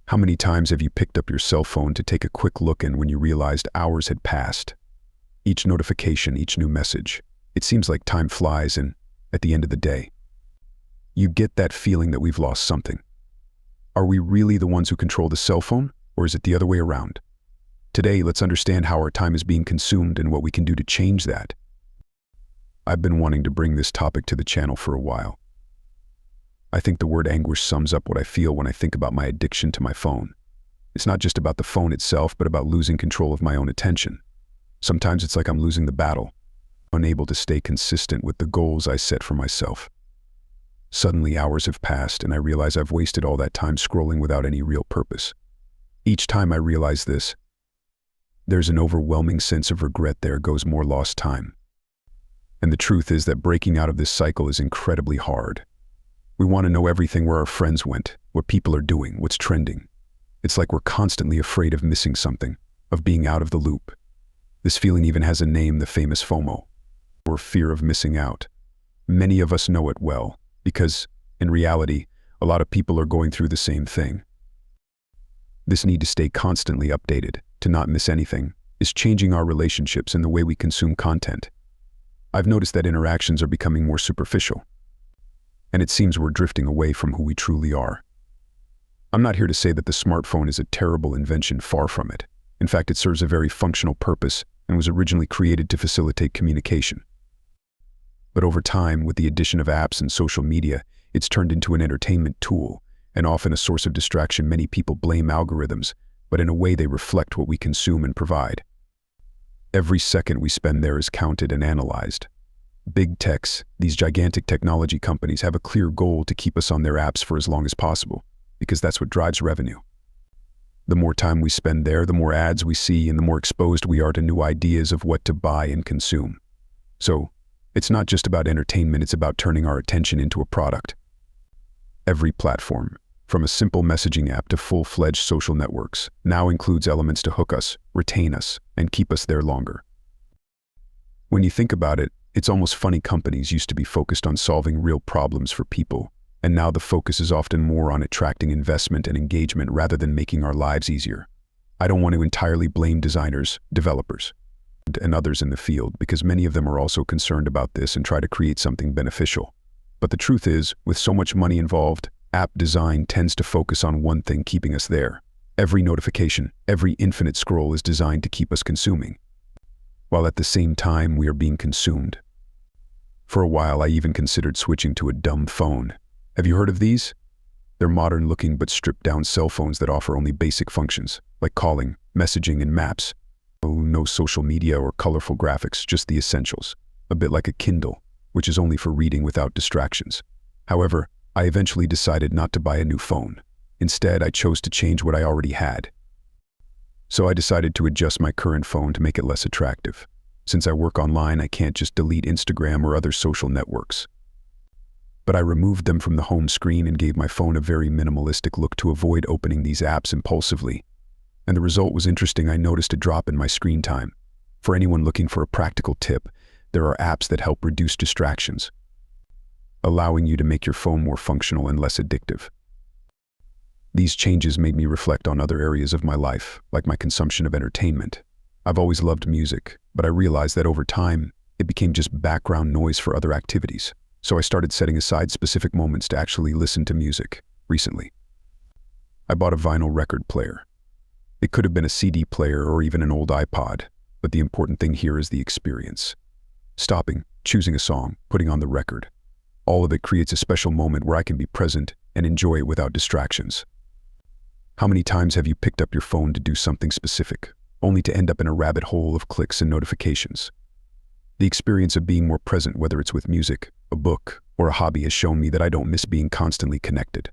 How many times have you picked up your cell phone to take a quick look in when you realized hours had passed? Each notification, each new message. It seems like time flies, and at the end of the day, you get that feeling that we've lost something. Are we really the ones who control the cell phone, or is it the other way around? Today, let's understand how our time is being consumed and what we can do to change that. I've been wanting to bring this topic to the channel for a while. I think the word anguish sums up what I feel when I think about my addiction to my phone. It's not just about the phone itself, but about losing control of my own attention. Sometimes it's like I'm losing the battle, unable to stay consistent with the goals I set for myself. Suddenly, hours have passed, and I realize I've wasted all that time scrolling without any real purpose. Each time I realize this, there's an overwhelming sense of regret. There goes more lost time. And the truth is that breaking out of this cycle is incredibly hard. We want to know everything: where our friends went, what people are doing, what's trending. It's like we're constantly afraid of missing something, of being out of the loop. This feeling even has a name, the famous FOMO, or fear of missing out. Many of us know it well, because, in reality, a lot of people are going through the same thing. This need to stay constantly updated, to not miss anything, is changing our relationships and the way we consume content. I've noticed that interactions are becoming more superficial, and it seems we're drifting away from who we truly are. I'm not here to say that the smartphone is a terrible invention, far from it. In fact, it serves a very functional purpose and was originally created to facilitate communication. But over time, with the addition of apps and social media, it's turned into an entertainment tool, and often a source of distraction. Many people blame algorithms, but in a way they reflect what we consume and provide. Every second we spend there is counted and analyzed. Big techs, these gigantic technology companies, have a clear goal to keep us on their apps for as long as possible, because that's what drives revenue. The more time we spend there, the more ads we see, and the more exposed we are to new ideas of what to buy and consume. So, it's not just about entertainment, it's about turning our attention into a product. Every platform, from a simple messaging app to full-fledged social networks, now includes elements to hook us, retain us, and keep us there longer. When you think about it, it's almost funny. Companies used to be focused on solving real problems for people, and now the focus is often more on attracting investment and engagement rather than making our lives easier. I don't want to entirely blame designers, developers, and others in the field, because many of them are also concerned about this and try to create something beneficial. But the truth is, with so much money involved, app design tends to focus on one thing, keeping us there. Every notification, every infinite scroll is designed to keep us consuming, while at the same time we are being consumed. For a while, I even considered switching to a dumb phone. Have you heard of these? They're modern-looking but stripped-down cell phones that offer only basic functions, like calling, messaging, and maps. No social media or colorful graphics, just the essentials. A bit like a Kindle, which is only for reading without distractions. However, I eventually decided not to buy a new phone. Instead, I chose to change what I already had. So I decided to adjust my current phone to make it less attractive. Since I work online, I can't just delete Instagram or other social networks. But I removed them from the home screen and gave my phone a very minimalistic look to avoid opening these apps impulsively. And the result was interesting. I noticed a drop in my screen time. For anyone looking for a practical tip, there are apps that help reduce distractions, allowing you to make your phone more functional and less addictive. These changes made me reflect on other areas of my life, like my consumption of entertainment. I've always loved music, but I realized that over time, it became just background noise for other activities. So I started setting aside specific moments to actually listen to music. Recently, I bought a vinyl record player. It could have been a CD player or even an old iPod, but the important thing here is the experience. Stopping, choosing a song, putting on the record. All of it creates a special moment where I can be present and enjoy it without distractions. How many times have you picked up your phone to do something specific, only to end up in a rabbit hole of clicks and notifications? The experience of being more present, whether it's with music, a book, or a hobby, has shown me that I don't miss being constantly connected.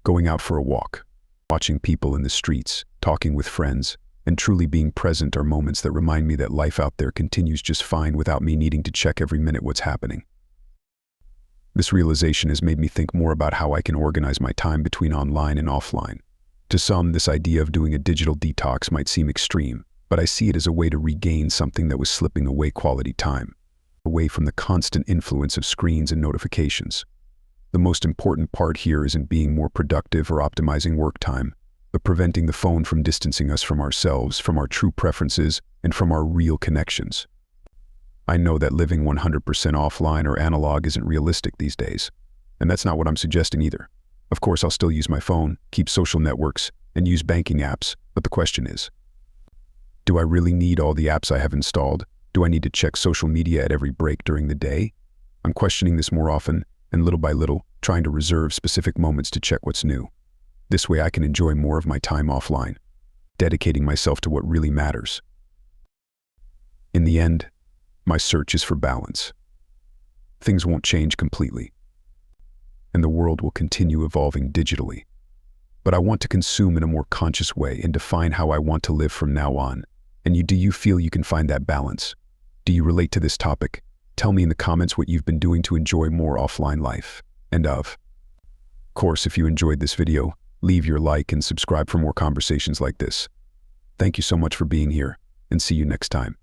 Going out for a walk, watching people in the streets, talking with friends, and truly being present are moments that remind me that life out there continues just fine without me needing to check every minute what's happening. This realization has made me think more about how I can organize my time between online and offline. To some, this idea of doing a digital detox might seem extreme, but I see it as a way to regain something that was slipping away: quality time, away from the constant influence of screens and notifications. The most important part here isn't being more productive or optimizing work time, but preventing the phone from distancing us from ourselves, from our true preferences, and from our real connections. I know that living 100% offline or analog isn't realistic these days, and that's not what I'm suggesting either. Of course, I'll still use my phone, keep social networks, and use banking apps, but the question is, do I really need all the apps I have installed? Do I need to check social media at every break during the day? I'm questioning this more often, and little by little, trying to reserve specific moments to check what's new. This way I can enjoy more of my time offline, dedicating myself to what really matters. In the end, my search is for balance. Things won't change completely, and the world will continue evolving digitally. But I want to consume in a more conscious way and define how I want to live from now on. And do you feel you can find that balance? Do you relate to this topic? Tell me in the comments what you've been doing to enjoy more offline life. And of course, if you enjoyed this video, leave your like and subscribe for more conversations like this. Thank you so much for being here, and see you next time.